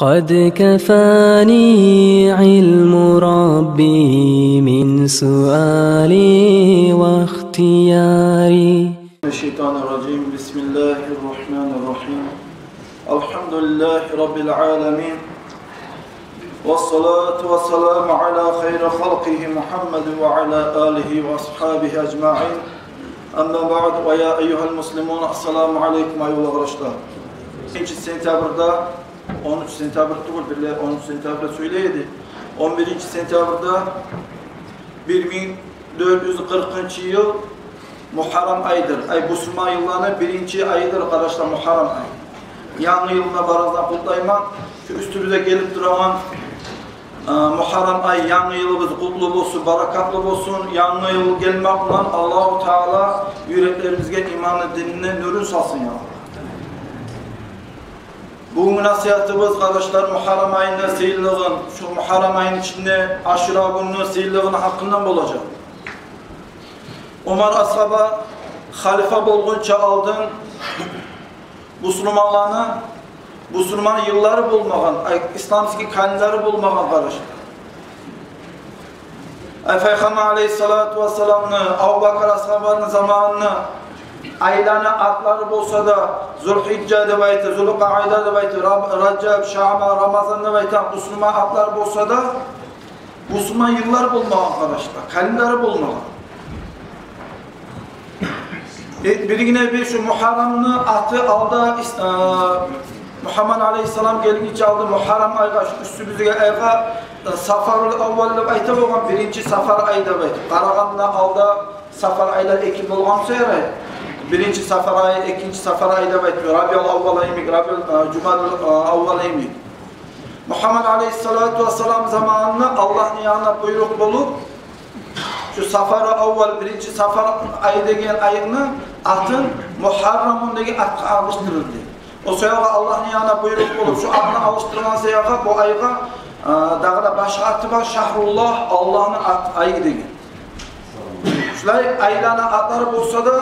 قد كفاني علم ربي من سؤالي واختياري. الشيطان الرجيم. بسم الله الرحمن الرحيم. الحمد لله رب العالمين، والصلاة والسلام على خير خلقه محمد وعلى آله وأصحابه أجمعين. أما بعد، ويا أيها المسلمون، السلام عليكم أيها الأخوة. 2 sentyabrda 13 sentyabr değil, 13 sentyabr söyleydi. 11 sentyabırda 1440 yıl Muharram ayıdır. Ay Müslüman yıllarının 1. ayıdır arkadaşlar, Muharram ayı. Yanlı yılına barazdan kutlayman, şu üstümüze gelip duran Muharram ayı yanlı yılımız kutlu olsun, barakatlı olsun. Yanlı yıl gelmekle Allah-u Teala yüreklerimizge imanı dinine nurun salsın ya. Bu nasihatımız kardeşler, Muharram ayında seyirliğin, şu Muharram ayının içinde Aşura gününün seyirliğinin hakkından olacak. Umar ashaba halife bolgunca aldın, Müslüman yılları bulmağın, İslamski kanunları bulmağın kardeşler. Peygamber aleyhissalatu vesselam'ın, Abu Bakr ashabanın zamanını, aylarına atları bolsa da Zulhicce'de baytı, Zulqa'da baytı, Recep, Şaban, Ramazan'da baytı, Müslüman atlar bolsa da Müslüman yıllar bulmağın arkadaşlar, kalendarı bulmağın. Birine bir şu Muharram'ın atı aldı, Muhammed Aleyhisselam gelince aldı Muharram ayga, üstümüzde ayga Safarul Avval'da baytı olgan 1. Safar ayda baytı. Qaraganda aldı Safar aylar ekip olgan sonra 1. Safar ayı, 2. Safar ayda baytı. Rabiul Avval ayımik, Cumadul Avval ayımik. Muhammed Aleyhissalatu Vesselam zamanında Allah'ın yanına buyruk bulup şu Safar-ı Avval 1. Safar ayı degen ayını atın Muharram'ındaki atı alıştırıldı. O seyaga Allah'ın yanına buyruk bulup şu atını alıştırılan seyaga bu ayga dağda başka atı var, Şahrullah, Allah'ın ayı degen. Şulay aylarına atları bulsa da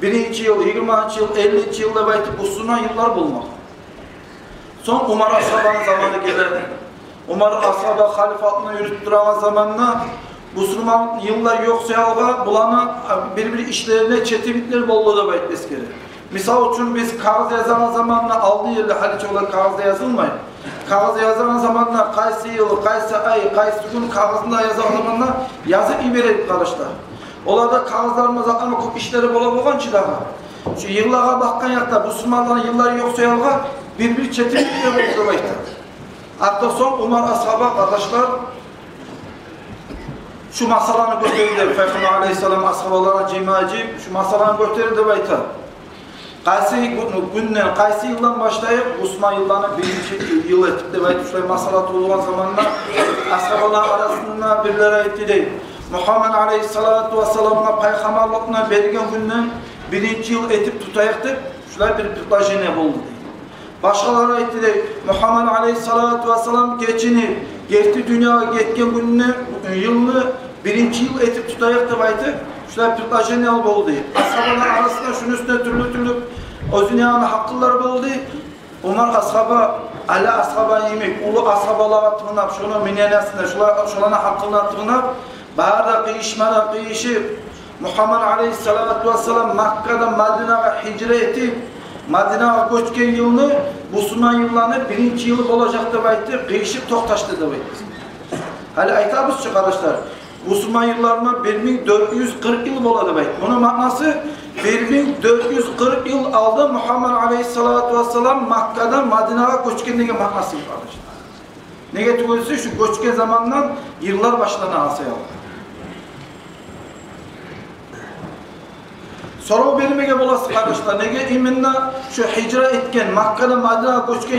1. yıl, 20. yıl, 50. yılda baytı Müslüman yıllar bulmak. Son Umar ashabanın zamanı gelirdi. Umar ashaba halifatını yürüttüren zamanına Müslüman yıllar yoksa yalga bulana birbiri işlerine çetinlikler bolluğu da bayt eskeri. Misal için biz kağıt yazan zamanına aldığı yerle haliç olarak kağıda yazılmayın. Kağıt yazan zamanına kaysi yılı, kaysi ay, kaysi gün kağıdında yazan zamanına yazı iberedik kardeşler. Olarda kağıtlarımıza ama çok işleri bola çıdağa. Şu yıllara bakkan yakta Müslümanların yılları yoksa yalga birbiri çetinlikler bolluğu da bayt. Hatta son Umar ashaba kardeşler şu masalarını gösterirdi. Peygamber Aleyhisselam ashabalara cimacı şu masalarını gösterirdi bayta. Qaysi günden, qaysi yıldan başlayıp Müslüman yıllarını 1. yıl etip de bayta şöyle masalar tuğulan zamanında ashabalar arasında birileri etti değil. Muhammed Aleyhissalatu Vesselam'a peygamberliğine bergen günden 1. yıl etip tutayaktı. Şöyle bir pıtlaşene buldu. Başkaları etti değil. Muhammed Aleyhissalatu Vesselam geçti dünyaya getken gününe yılını 1. yıl etip tutayaktı baytı. Şöyle pırtlaşen yıl oldu. Ashabalar arasında şunun üstüne türlü o dünyanın hakkıları oldu. Onlar ashaba, ala ashaba yemek, ulu ashabalara tığınap, şunu minenesine, şulana hakkına tığınap, bağırda kıyışıp, Muhammed Aleyhissalatu Vesselam Makka'dan Madine'ye hicre etip, Madine'ye göçken yılını, Müslüman yıllarını 1. yılı olacaktı baytı, kıyışıp toktaştı da baytı. Hali aytabız şu kardeşler, Müslüman yıllarına 1440 yıl oladı baytı. Bunun manası 1440 yıl aldı Muhammed Aleyhissalatu Vesselam Makka'dan Madine'ye göçkenliğe manası kardeşler. Negatif olursa şu göçken zamandan yıllar başlarına asayalım. Soru belirmege bolası kardeşler. Nege iminna şu hicra etken, Makka'da Madine'ye göçken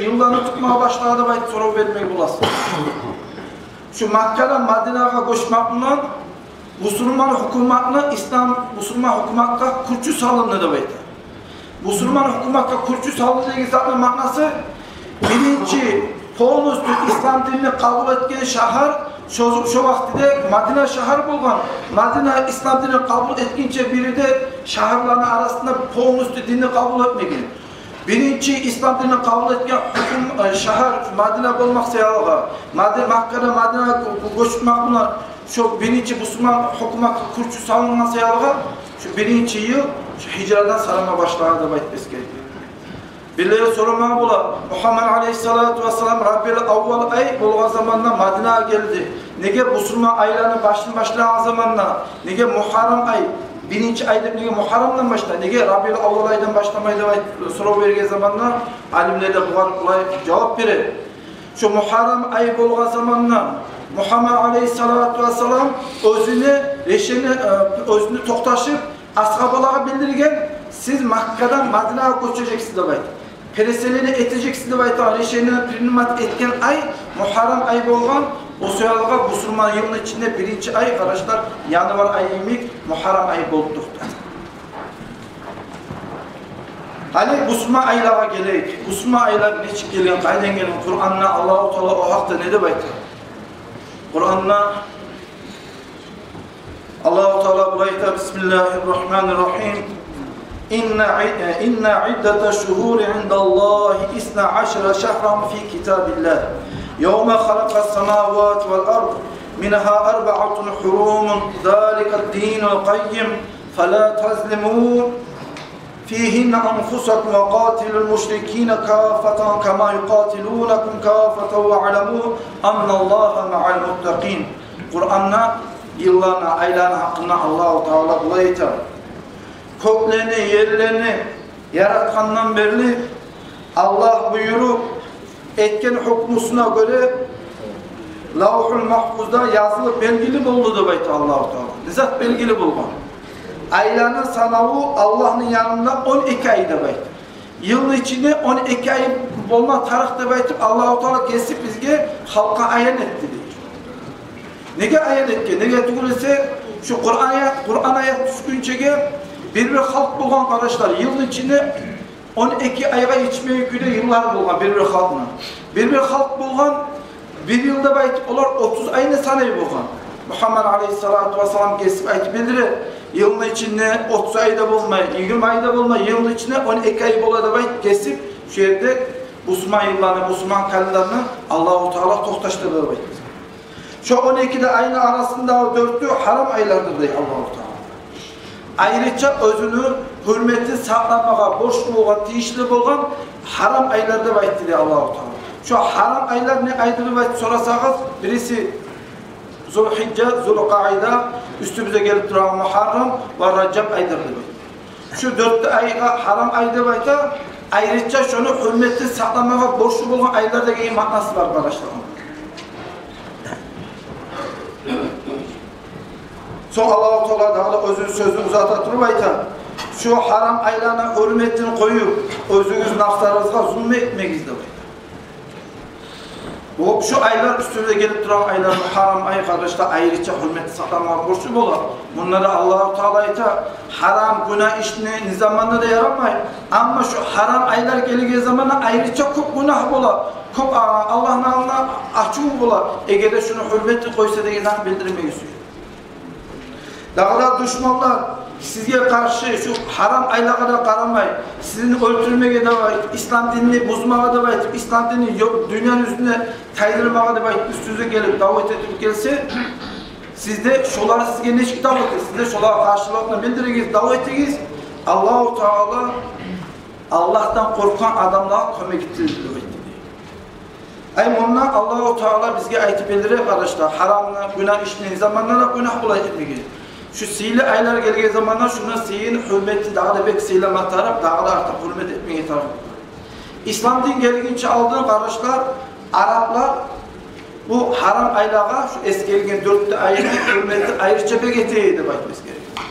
yıllarını tutmaya başladı bayt soru belirmege bolası. Şu Makka'da Madine'ye göçmekle Müslüman hükümetine Müslüman hükümetine kurçu salındı da bayt. Müslüman hükümetine kurçu salındı dediği zaten manası 1. Polnus'tu İslam dinini kabul etken şahar şu vaktide Madine şahar bulgan. Madine İslam dinini kabul etkince biri de şahırların arasında Polnus'tu dinini kabul etmegen. Birinci İslam dinini kabul etken hüküm şehir Madine olmak seyahatıga, Makke'de Madine koşutmak bunlar. Şu birinci Müslüman hükümet kurçu salınma seyahatıga, şu birinci yıl şu hicradan sarılma başladı da baytmez gerekiyor. Birileri sorulmağa bula, Muhammed Aleyhisselatü Vesselam Rabbil avval ay bolğan zamanla Madine'ye geldi. Nege Müslüman aylarını başlayan zamanla, nege Muharrem ay, birinci ayda nege Muharrem'den başla, nege Rabbil avval aydan başlamaydı soru vergen zamanla, alimler de bulay cevap verir. Şu Muharrem ay bolğan zamanla, Muhammed Aleyhisselatü Vesselam özünü toktaşıp, ashabalara bildirgen, siz Makke'den Madine'ye koşacaksınız da bayt. Pereselini eteceksiniz de bayt. Reşenini pirimat etken ay, Muharrem ay bolğan, o soyalığa Müslüman yılın içinde birinci ay, arkadaşlar, yanvar ay emik, Muharrem ay bolduktu. Hani Müslüman aylara geleyik. Müslüman aylar ne çık geliyor, kaydan gelin. Kur'an'la Allah-u Teala o hakta ne de bayt. Kur'an'la Allah-u Teala burayta Bismillahirrahmanirrahim. İnna iddete şuhuri indallahi isna aşra şehran fi kitabillah. Yevme halakas semavati vel ard. Minha arba'atun hurumun. Zâlikat dinul qayyim. Fela tazlimûn. فيهن أنفسكم وقاتلوا المشركين كافة كما يقاتلونكم كافة واعلموا أن الله مع المتقين. Kur'an'na yıllarına, aylarına hakkında Allah-u Teala bulayıdır. Köklerini, yerlerini yaratkandan beri Allah buyurup etken hükmüsüne göre Lavh-ul Mahfuz'da yazılı belgili buldu da baytı Allah-u Teala. Nizat belgili bulma. Aylarının sanavı Allah'ın yanında 12 ay da baytı. Yılın içinde 12 ay olma tarih da baytı Allah-u Teala kesip bizge halka ayan etti diyor. Nege ayet etken? Nege tükürese şu Kur'an ayet düşkünçege bir halk bulgan kardeşler yılın içinde 12 ayga içmeye güne yıllar bulgan bir halkla. Bir halk bulgan bir yılda bayt olar 30 ayını sanayı bulgan. Muhammed Aleyhisselatü Vesselam kesip ayet bildirir. Yılın içinde 30 ayda bulmay, 20 ayda bulmay, yılın içinde 12 ay buladı bayt kesip şu yerde Müslüman yıllarını, Müslüman kalendarını Allah-u Teala tohtaştırır bayt. Şu 12'de ayın arasında 4'lü haram aylardır diyor Allah-u Teala. Ayrıca özünü, hürmeti saklamaya borçlu olan, tiyişli olan haram aylarda bayt diyor Allah-u Teala. Şu haram aylar ne aydır bayt sorasanız birisi Zulhicce, Zulqa'ida üstümüze gelip duran Muharrem ve Recep aydır diyor. Şu 4'lü ayga haram ayda bayta ayrıca şunu hürmeti saklamaya borçlu olan aylardaki manası var arkadaşlar. Son Allah-u Teala daha özün sözünü uzatatırıp ayta. Şu haram aylarına hürmetini koyup özünüz naftarınızga zulme etmeyiz de bayta. Şu aylar üstünde gelip duran aylar haram ay kardeşler ayrıca hürmeti saklamağa borçlu bolar. Bunları Allah-u Teala ayta haram günah işini nizamanda da yaramayın. Ama şu haram aylar geleceği zamana ayrıca çok günah bolar. Çok Allah'ın alına açığı bolar. Eğer de şunu hürmeti koysa da insan bildirmeyi istiyor. Dağlar düşmanlar sizge karşı şu haram aylara karamayın. Sizin öldürmeye de var, İslam dinini bozmaya da var, İslam dinini dünyanın üstüne taydırmaya da var, üstünüze gelip davet edip gelse sizde şoları sizge neşik davet edin, sizde şolara karşılıkla bildiriniz, davet ediniz. Allah-u Teala Allah'tan korkan adamlara kömek ettirir. Ay bundan Allah-u Teala bizge ayet bildirir arkadaşlar. Haramla, günah işleyen zamanlara günah bulay etmeyi. Şu sihirli aylar geldiği zamanlar şuna sihirin hürmeti daha da pek sihirleme taraf, daha da artık hürmet etmeye taraf. İslam din geldiğince aldığın kardeşler, Araplar bu haram aylara şu eski geldiğin 4'lü ayın hürmeti ayrıca pek eteydi bakmamız gerekiyor.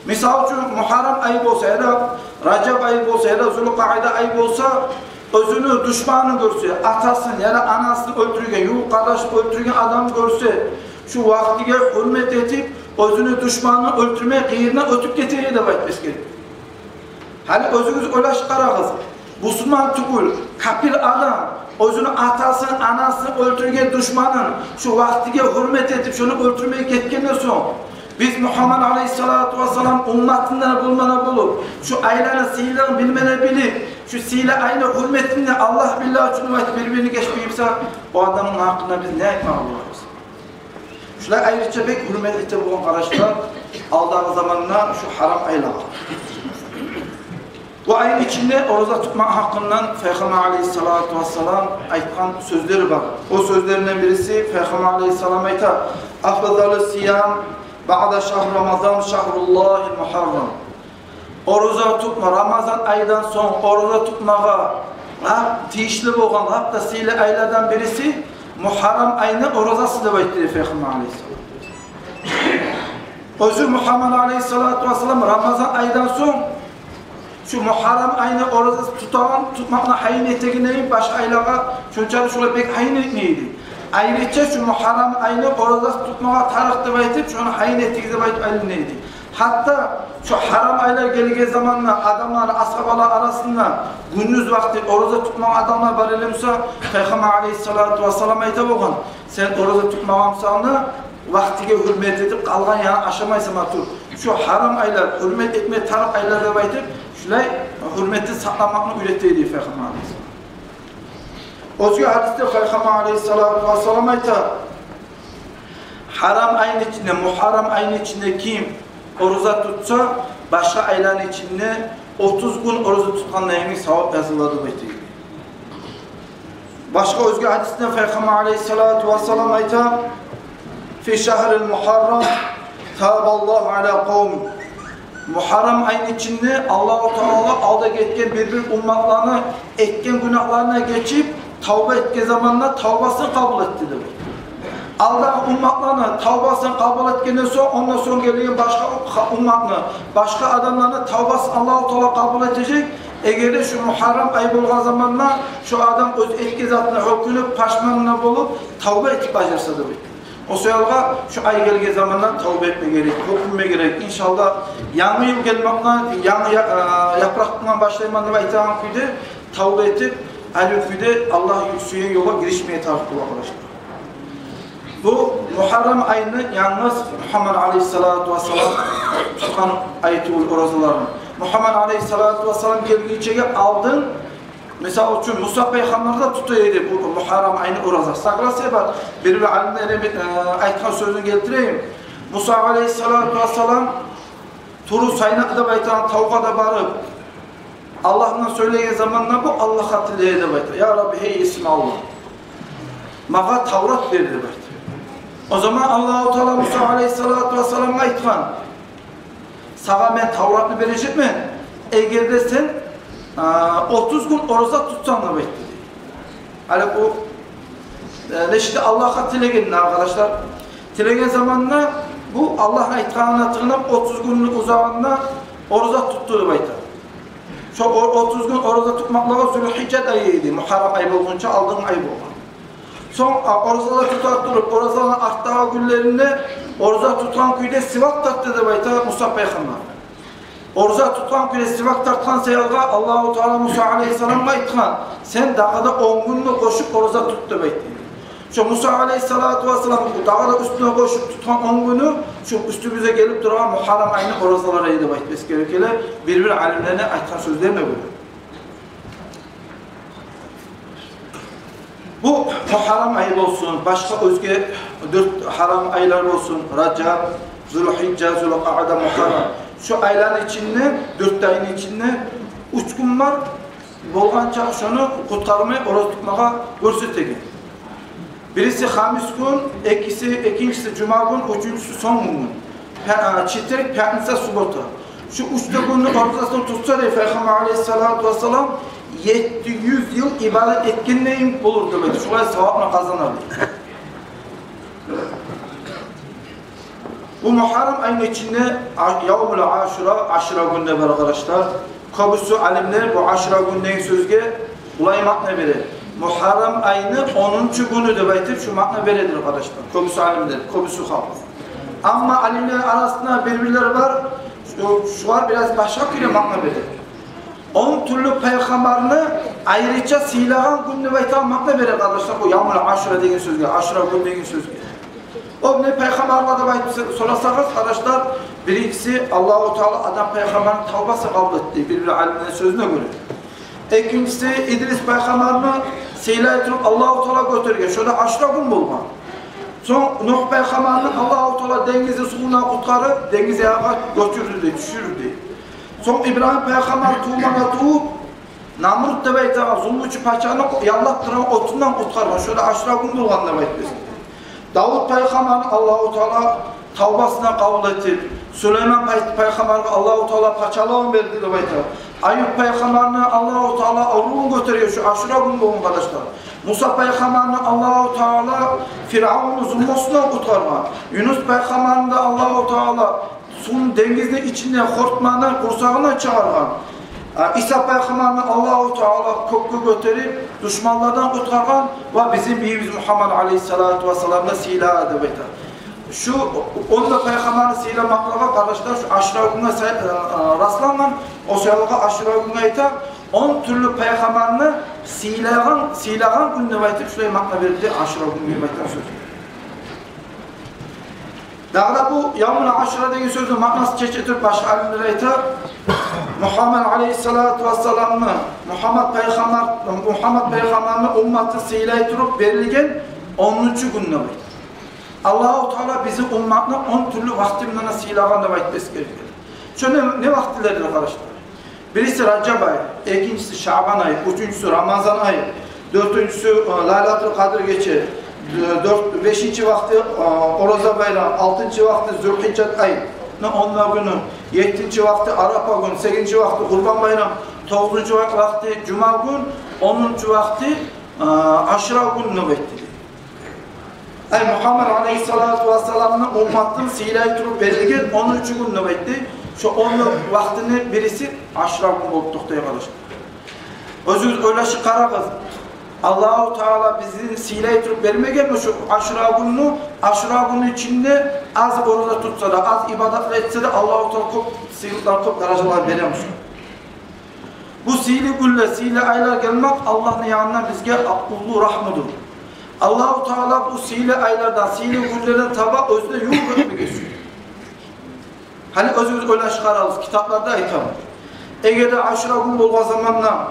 Misal için Muharrem ayı olsa ya da Recep ayı olsa ya da Zulqa'ida ayı olsa özünü, düşmanı görse, atasını ya da anasını öldürürken, yuh kardeş öldürürken adam görse şu vaktiye hürmet edip özünü, düşmanını öldürmeye kıyırına ötüp getireye de bakmamız gerekiyor. Hani özünüz öyle çıkarağız. Müslüman tukul, kapir adam, özünü atasını, anasını öldürürken düşmanın şu vaktiye hürmet edip şunu öldürmeye getkenden sonra biz Muhammed Aleyhisselatü Vesselam ümmetinden bulmana bulup şu aylarını, sihirlerini bilmene bilip şu sile aynı hürmetini Allah billah için birbirini geçmeyipse o adamın hakkında biz ne etme alıyoruz? Şular ayrıca pek hürmetlikte bu arkadaşlar aldığı zamanla şu haram aylar. Bu ayın içinde oruza tutma hakkından Peygamber Aleyhisselatü Vesselam aytkan sözleri var. O sözlerinden birisi Peygamber Aleyhisselam aytar: "Afdalı siyam ba'da şahr Ramazan şahrullahil muharram." Oruza tutma, Ramazan aydan son oruza tutmağa tiyişli bolgan hatta sile aylardan birisi Muharram ayını orozası deb aytdı Peygamber Aleyhisselam. Özü Muhammed Aleyhisselatü Vesselam Ramazan aydan son şu Muharram ayını orozası tutmakla hayın eteğine başka aylara şunçalı şöyle pek hayın etmeydi. Ayrıca şu Muharram ayını orozası tutmağa tarih deb aytıp şunu hayın eteğine aytılıydı. Hatta şu haram aylar geldiği zamanla adamlar, ashabalar arasında gündüz vakti oruza tutma adamlar var elimse Peygamber Aleyhisselatü Vesselam ayta bolgan: "Sen oruza tutmagamsanı vaktiga hürmet edip kalgan yana aşamaysan atur." Şu haram aylar hürmet etmeye taraf aylar deb aytıp şulay hürmeti saklamakni üretdi Peygamber Aleyhisselam. Özgü hadiste Peygamber Aleyhisselatü Vesselam ayta: "Haram ayın içinde, Muharram ayın içinde kim oruza tutsa başka ayların içinde 30 gün oruza tutkanla emin sevap yazıladı beytiyle. Başka özgü hadisinde Peygamber Aleyhisselatü Vesselam aytar: "Fi şehril Muharram taballahu ala kavm." Muharram ayın içinde Allah-u Teala alda getken bir ummatlarını etken günahlarına geçip tavba etken zamanla tavbasını kabul etti demek. Aldaki ummatlarını tavbasını kabul etkenden sonra ondan sonra gelen başka ummatını, başka adamlarını tavbasını Allah-u Teala kabul edecek. Eğer de şu Muharram ayı bulgan zamanla şu adam öz etki zatına hükünüp paşmanına bulup tavba etip başarsa da bekliyor. O sayılga şu ay geldiği zamanla tavba etme gerek, hükünme gerek. İnşallah yanı yıl gelmekle, yanı yaprakından başlaymanla ve itahan kuydu tavba etip el-hüküde Allah yüksüyen yola girişmeye tarif kulu arkadaşlar. Bu Muharram ayını yalnız Muhammed Aleyhisselatü Vesselam tutan ayeti orazalarını. Muhammed Aleyhisselatü Vesselam gelgiçege aldın. Mesela için Musa Peygamber de tutuyordu bu Muharram ayını orazası. Saklası var. Bir alimlere aytkan sözünü getireyim. Musa Aleyhisselatü Vesselam Turu Saynak'da baytan tavukada barıp Allah'ın söylediği zamanla bu Allah hatırlayı da baytan. Ya Rabbi hey ismi Allah. Mağa Tavrat verdi baytan. O zaman Allah-u Teala Musa Aleyhisselatü Vesselam'a aytkan: "Sana ben Tavrat'ını verecek mi? Eğer de sen 30 gün oruza tutsan da bekle." Hani bu işte Allah'a tilegen arkadaşlar. Tilegen zamanla bu Allah'ın aytkanına tırnıp 30 günlük uzağında oruza tuttuğu baytar. Şu 30 gün oruza tutmakla Zülhicce ayıydı. Muharram ayı olunca aldığın ayı oldu. Son oruzalar tutup oruzaların arttığı günlerinde oruza tutan köyde sivak tattı da bayta Musa Peygamber. Oruza tutan köyde sivak tartkan sayılga Allah-u Teala Musa Aleyhisselam'a aytkan: "Sen dağda 10 günlük koşup oruza tut da bayta." Şu Musa Aleyhisselatü Vesselam dağda üstüne koşup tutan 10 günü şu üstümüze gelip duran Muharram ayını oruzalara da baytmesi gerekirler. Bir alimlerine aytkan sözlerine göre. Bu Muharram ayı olsun, başka özge 4 haram aylar olsun, Recep, Zülhicce, Zülka'da, Muharram. Şu ayların içinde, 4 ayın içinde 3 gün var, bolganca şunu kurtarmayı oruç tutmağa gösterdi. Birisi hamis gün, ikincisi cuma gün, üçüncüsü son gün. Çiftlik, pertinse, subota. Şu 3 günlük oruçlasını tutsa da Peygamber Aleyhisselatü Vesselam 700 yıl ibadet etkinliğin bulur demek. Şuraya sevapla kazanır. Bu Muharram ayının içinde Yavmul Aşura günde var arkadaşlar. Kabüsü alimler bu Aşura gündeyin sözge ulay makna verir. Muharram ayını 10. günü de baytip şu makna verilir arkadaşlar. Kabüsü alimler, kabüsü halk. Ama alimler arasında birbirleri var. Şu var biraz başka bir makna verir. 10 türlü peygamberini ayrıca silahın gününü baytanmakla verir arkadaşlar. Bu Yavmul Aşura degen sözge, Aşura gün degen sözge. O ne peygamberler de baytı sorarsanız arkadaşlar, birincisi Allah-u Teala adam peygamberin tavbası kabul etti. Bir alimlerin sözüne göre. İkincisi İdris peygamberni siylay turup Allahu Teala götürgen. Şöyle aşra gün bolgan. Son Nuh peygamberni Allahu Teala dengizi suyuna kurtarıp dengiz ayağa götürdü, düşürdü. Son İbrahim peygamber tuğmana tuğup Namrut da beytağa zulmüçü paçanı yallah duran otundan kurtargan. Şöyle aşra gün bolgan da beytmesin. Davud peygamberni Allahu Teala tavbasına kabul etti. Süleyman peygamberine Allahu Teala paçalığını verdi de beytağa. Ayub peygamberine Allahu Teala ruhunu götürüyor şu aşura gün bolgan kardeşler. Musa peygamberine Allahu Teala Firavun'un zulmüsünden kurtargan. Yunus peygamberine Allahu Teala suyun dengizinin içinden hortmanın kursağından çıkargan. İsa peygamberine Allahu Teala kökü götürüp düşmanlardan kurtargan ve bizim büyüğümüz Muhammed Aleyhisselatü Vesselam'da silah edebiydi. Şu onda peygamberini silamaklığa kardeşler şu aşırı gününe rastlanan o sayılığa aşırı gününe ait 10 türlü peygamberini silagan gününe ait şuraya makna verildi aşırı gününe ait söz. Daha bu yavmuna aşırı dediği sözün maknası çeşittir başka alimlere ait Muhammed Aleyhisselatü Vesselam'ın Muhammed Peygamber'in ümmatı silayı durup verilgen 10. gününe ait. Allah-u Teala bizi ummatına 10 türlü vaktimden silagan da vaitmesi gerekir. Şöyle ne vaktilerdir arkadaşlar? Birisi Recep ayı, ikincisi Şaban ayı, üçüncüsü Ramazan ayı, dördüncüsü Laylatul Kadir geçer, beşinci vakti Oraza bayram, altıncı vakti Zülhicce ayı, 10. günü, yedinci vakti Arafa günü, sekizinci vakti Kurban bayram, dokuzuncu vakti Cuma gün, 10. vakti Aşura günü nöbettir. Muhammed Aleyhisselatü Vesselam'ın ummatın silah-i turup verilgen 13. gün nöbetti. Şu 10 vaktini birisi aşra gün olduk diye arkadaşlar. Özümüz öyle şıkarağız. Allah-u Teala bizim silah-i turup vermegen mi şu aşra günü içinde az oruza tutsa da, az ibadet etse de Allah-u Teala çok sihirler, çok daracalar veriyormuş. Bu sihirli gülle, sihirli aylar gelmek Allah'ın yanına bizge kullu rahmudur. Allah-u Teala bu sihirli aylardan, sihirli güllerden taba özüne yuh etme geçiyor. Hani özümüz öyle çıkaralım, kitaplarda aytam. Eğer de aşırı gün bolgan zamanla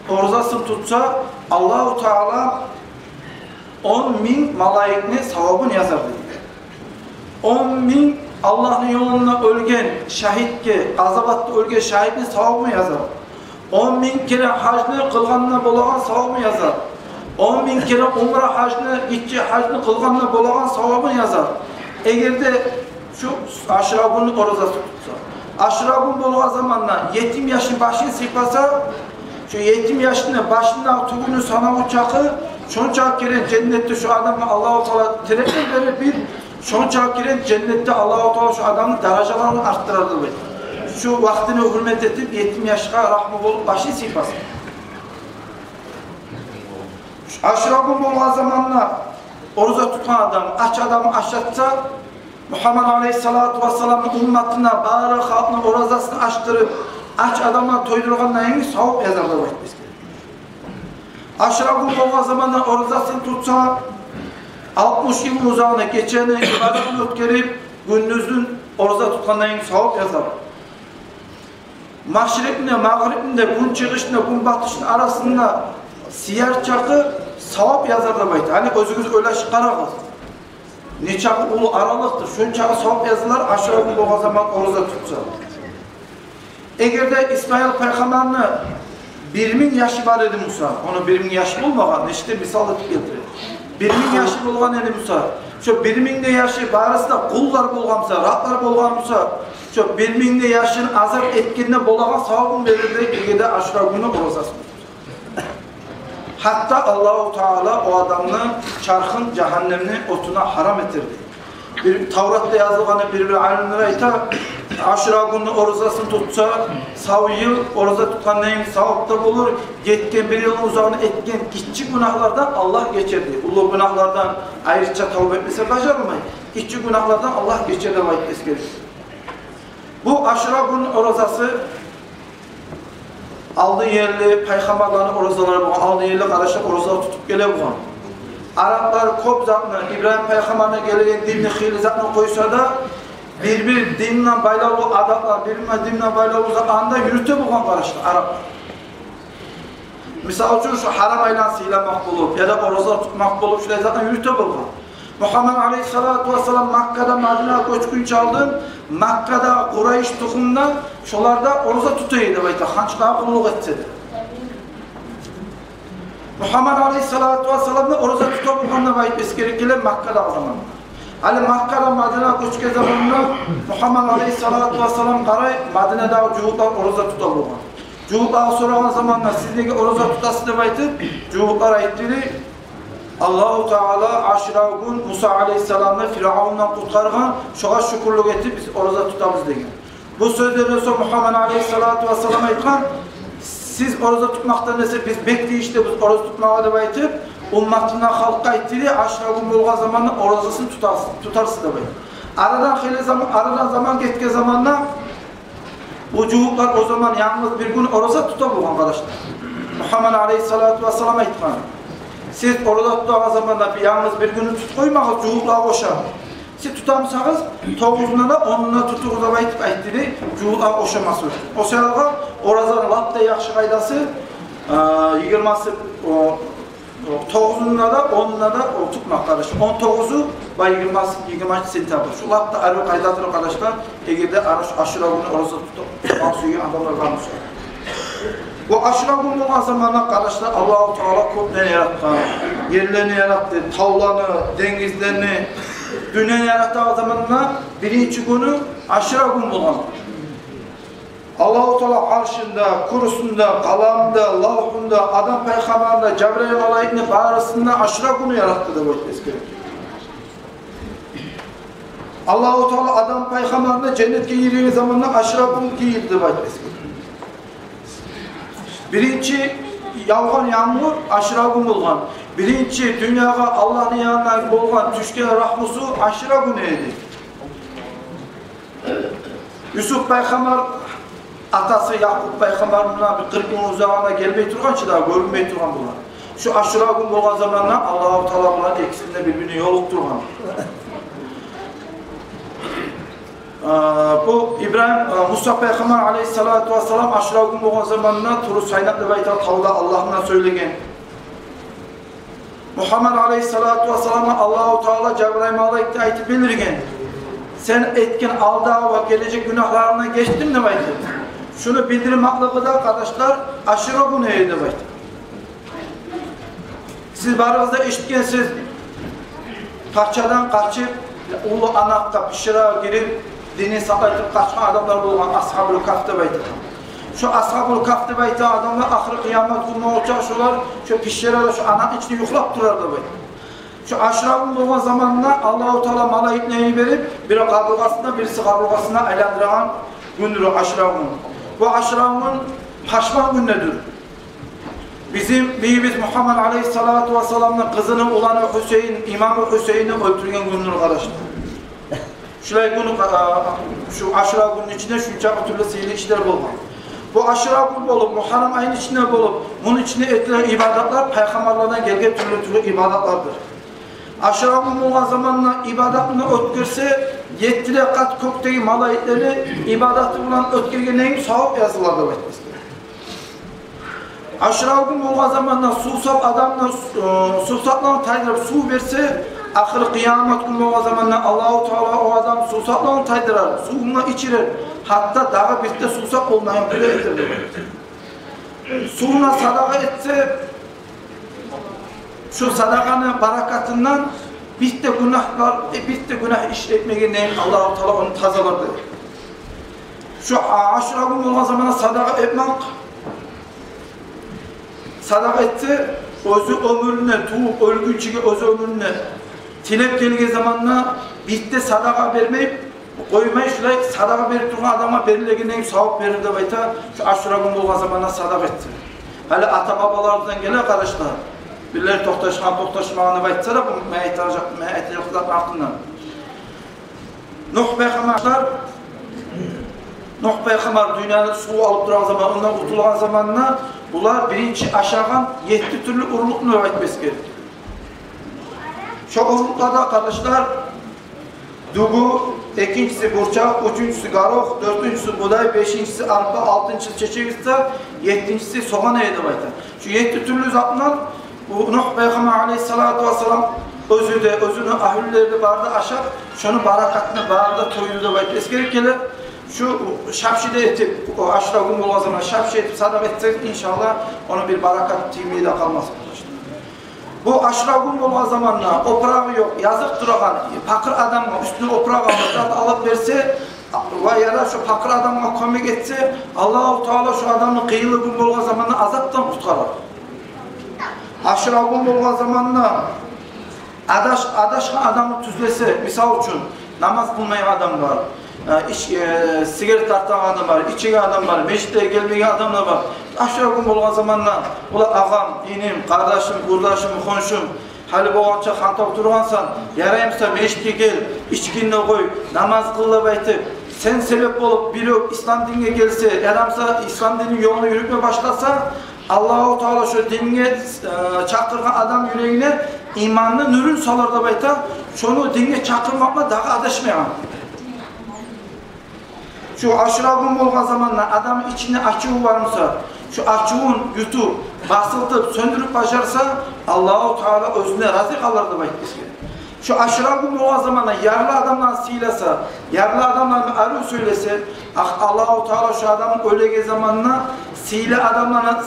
orzasını tutsa, Allah-u Teala 10.000 malaikini savabını yazar dedi. 10.000 Allah'ın yolunda ölgen şahitke, azabatta ölgen şahitini savabını yazar. 10.000 kere hacını kılganına bolagan savabını yazar. 10.000 kere umra hacını, gitçi hacını kılganına bolagan savabını yazar. Eğer de şu aşırı günlük orazası tutsa, aşırı gün bolgan zamanla yetim yaşın başını sıkmasa, şu yetim yaşını başından tügünü sana çakı, şonca giren cennette şu adamı Allah-u Teala terekkül verir bir, şonca giren cennette Allah-u Teala şu adamın derecelerini arttırırdı. Şu vaktini hürmet edip yetim yaşına rahmet olup başını sıkmasın. Aşırı gün bolgan zamanla oruza tutan adam, aç adamı aşatsa, Muhammed Aleyhisselatü Vesselam'ın ümmetine, bağırı halkına orazasını açtırıp, aç adamla toydurgandan en savap yazarlar vaitmez gerekir. Aşırı gün bolgan zamanla orazasını tutsa, 60 yıl uzağına geçeni ibadetini ötkerip, gündüzün oruza tutkandan en savap yazar. Maşrikinde, mağribinde, gün çıkışında, gün batışında arasında siyar çakı savap yazarlar vaitmez. Hani özünüz öyle çıkarağız. Ne çakı ulu aralıktır. Şun çakı savap yazılar aşağı gün bolgan zaman oruza tutsa. Eğer de İsmail Peygamber'ine 1000 yaşı var dedi Musa. Onu 1000 yaşı bulmadan işte misal edip getirir. 1000 yaşı bulgan dedi Musa. Şu 1000 yaşı barısında kullar bolgansa, rahatlar bolgansa, şu 1000 yaşın azap etkinine bolagan savabını verirdi. Eğer de aşağı günü oruzasın. Hatta Allah-u Teala o adamını çarkın cehennemini otuna haram etirdi. Tavrat'ta yazılganı bir alimlere ayta aşırı günü oruzasını tutsa, sav yıl oruza tutkan neyin savapta bulur, yetken bir yılın uzağını etken küçük günahlardan Allah geçerdi. Ulu günahlardan ayrıca tavbe etmese başarılmayın. Küçük günahlardan Allah geçerdi vaitmesi gerekir. Bu aşırı günü oruzası aldığı yerli peygamberlerin oruzaları bu, aldığı yerli kardeşler oruzaları tutup gele bu. Araplar kop zatını, İbrahim peygamberine gelen dinini, hili zatını koysa da bir dinle baylalı adamlar, birbirine dinle baylalı anda yürüte bu kardeşler Araplar. Misal üçün şu haram aylan sıylamak bulup ya da oroza tutmak bulup şöyle zaten yürüte bulgan. Muhammed Aleyhissalatu vesselam Makka'da Madina'ya koçkun çaldın. Makka'da Kureyş tukumda şolarda oroza tutuydu bayta. Hançlığa kulluk etse de. Muhammed Aleyhissalatu vesselam da oroza tutabilganına bayt eskerekkiler Makka'da o zaman. Ali Makka'da Madina'ya koçke zamanında Muhammed Aleyhissalatu vesselam qaray Madina'da cuhutlar oroza tutabilgan. Cuhutlar soran zamanlar sizdeki oroza tutası da baytı. Cuhutlar ayetleri Allah-u Teala aşıra gün Musa Aleyhisselam'la Firavun'dan kurtargan şoğa şükürlük etti biz oroza tutamız degen. Bu sözlerden sonra Muhammed Aleyhissalatu vesselam aytkan siz oroza tutmaktan dese biz bekleyi işte biz oroza tutmağa da baytıp ummatına halka ettiği aşıra gün bulgan zamanla orozasını tutarsın da baytı. Aradan zaman geçke zamanla bu cuhutlar o zaman yalnız bir gün oroza tutabilgan arkadaşlar. Muhammed Aleyhissalatu vesselam aytkan siz orada tuttuğunuz zamanda yalnız bir günü tut koymayın, cuhutla koşar. Siz tutamsanız, 9'una da 10'una tutuğuza baytıp aytdiri, cuhutla koşaması. O sırada orazanın latta yaxşı qaydası 20'sı 9'una da 10'una da tutmak kardeşim. 19'u ve 20 sentabr. Şu latta arı qaydadır arkadaşlar. Eğer de aşıra günü orası tutup suyu adamlar varmış. Bu aşıra gün olan zamanlar kardeşler Allah-u Teala köklerini yarattı, yerlerini yarattı, tavlanı, denizlerini, dünyayı yarattığı zamanlar birinci günü aşıra gün olan. Allah-u Teala arşında, kurusunda, kalamda, lavhunda, adam peygamberinde, Cebrail malayikinin bağrısında aşıra günü yarattı da bu eski. Allah-u Teala adam peygamberinde cennetke girdiği zamanlar aşıra gün giyildi bu eski. Birinci yağan yağmur aşıra gün bolgan. Birinci dünyaya Allah'ın yanından bolgan düşken rahmusu aşıra günü idi. Yusuf Peygamber atası Yakup Peygamber buna bir 40 gün uzağına gelmey turgan çıda görünmey turgan bular. Şu aşıra gün bolgan zamanla Allah-u Teala bunların ikisinde birbirini yoluqturgan. Bu İbrahim, Musa Peygamber Aleyhissalatu vesselam aşıra gün bolgan zamanına turu saynatlı bayta tavda Allah'ına söylegen. Muhammed Aleyhissalatu vesselam'a Allah-u Teala Cebrail malayikte aytip bildirgen. Sen etken aldığı ve gelecek günahlarına geçtin mi baytı? Şunu bildirmaklığı da arkadaşlar aşıra gün eydi baytı. Siz barınızda işitkensiz parçadan kaçıp ulu anakta pişira girip dini saklayıp kaçan adamlar bulgan Ashab-ül Kahf'te baytı. Şu Ashab-ül Kahf'te baytı adamlar ahir kıyamet gününe olacak şular şu pişirada şu anak içini yuklap durardı baytı. Şu aşırağın bulgan zamanına Allah-u Teala malayikneyi verip biri kaburgasına birisi kaburgasına aylandıran gündür aşırağın. Bu aşırağın paşman günüdür. Bizim büyüğümüz Muhammed Aleyhissalatu vesselam'ın kızının olanı Hüseyin, İmam-ı Hüseyin'i öldürgen gündür arkadaşlar. Şuraya günü, şu aşıra günün içinde şunca türlü sihirli işler bulmak. Bu aşıra gün olup, Muharrem ayının içinde bulup, bunun içinde edilen ibadetler peygamberlerden gelgen türlü ibadetlerdir. Aşıra gün olan zamanla ibadetini ötkürse, 7 kat kökteki malayikleri ibadeti bulan ötkürgen neyin sahip yazılarda beklesin. Aşıra gün olan zamanla susap adamla susapla taydırıp su verse, ahir kıyamet günü olan zamanla Allah-u Teala o adam susapla taydırar, suyuna içirir. Hatta dağı bitti susap olmayan bile etirir. Suyuna sadaka etse, şu sadakanın barakatından bitti günah işletmeye neyin Allah-u Teala onu tazalardı. Şu aşıra gün olan zamanla sadaka etmek, sadaka etse, özü ömrüne, tuğup ölgünçüge özü ömrüne tilep gelge zamanla bitti sadaka vermeyip koymayı şuraya sadaka verip durgan adama belirlegeneyin savap verir de bayta şu aşıra gün olgan zamanla sadaka etsin. Hele ata babalardan gelen arkadaşlar birileri tohtaşmağını baytsa da bu meyetlerden altından. Nuh Peygamber dünyada su alıp duran zaman, ondan kurtulgan zamanla bunlar birinci aşağıdan 7 türlü urlukunu öğretmesi gerek. Şu urluklarda arkadaşlar dugu, ikincisi burçak, üçüncüsü garok, dördüncüsü buğday, beşincisi arpa, altıncısı çeçek ise, yedincisi soğan eydi bayta. Şu 7 türlü zatından bu Nuh Peygamber aleyhissalatu vesselam özünü ahülleri barda aşar, şunu barakatını barda toyunu da bekles gerekli. Şu şapşide etip, o aşra gün bol zaman şapşide etip sadam etsek inşallah onun bir barakat timiği de kalmaz. Bu aşra gün bol zamanla oprağı yok, yazık durağan, pakır adamla üstüne oprağı alıp verse ya da şu pakır adamla komik etse Allah-u Teala şu adamın kıyılı gün bol zamanla azaptan kurtarır. Aşra gün bol zamanla adaşan adamı tüzlese, misal için namaz kılmayan adam var. Sigaret tartan adam var, içigen adam var, meşte gelmeyen adamlar var. Aşağı gün bolğan zamanla, ula ağam, inim, kardeşim, kurdaşım, konşum, hali boğança xantap turğansan, yarayımsa meşte gel, içkinle koy, namaz kılıp aytıp, sen sebep olup biri İslam dinine gelse, adamsa İslam dinin yolunu yürütmeye başlasa, Allah-u Teala şu dinine çakırgan adam yüreğine imanlı nürün salar da bayta, şunu dinine çakırmakla daha adaşmayan. Şu aşırı gün bolğan zamanla adamın içinde açığı varmasa, şu açığın yutup, basıltıp, söndürüp başarsa Allah-u Teala özüne razı kalır da bayt bizge. Şu aşırı gün bolğan zamanla yarlı adamla siylese, yarlı adamla arı söylese, Allah-u Teala şu adamın ölege zamanla sile adamla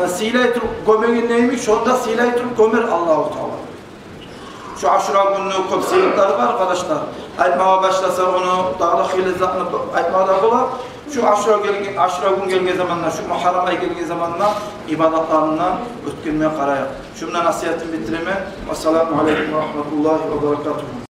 sile etip gömeğin neymiş, şunda sile etip gömer Allah-u Teala. Şu aşura günlüğü çok seyirtleri var arkadaşlar. Aytmağa başlasa onu dağlı hilizatını aytmağa da bular. Şu aşura gün gelge zamanla, şu Muharram ay gelge zamanla ibadatlarından ötkünmeye karaya. Şundan nasihatimi bitireme. Esselamu aleyküm ve rahmetullahi ve berekatuhu.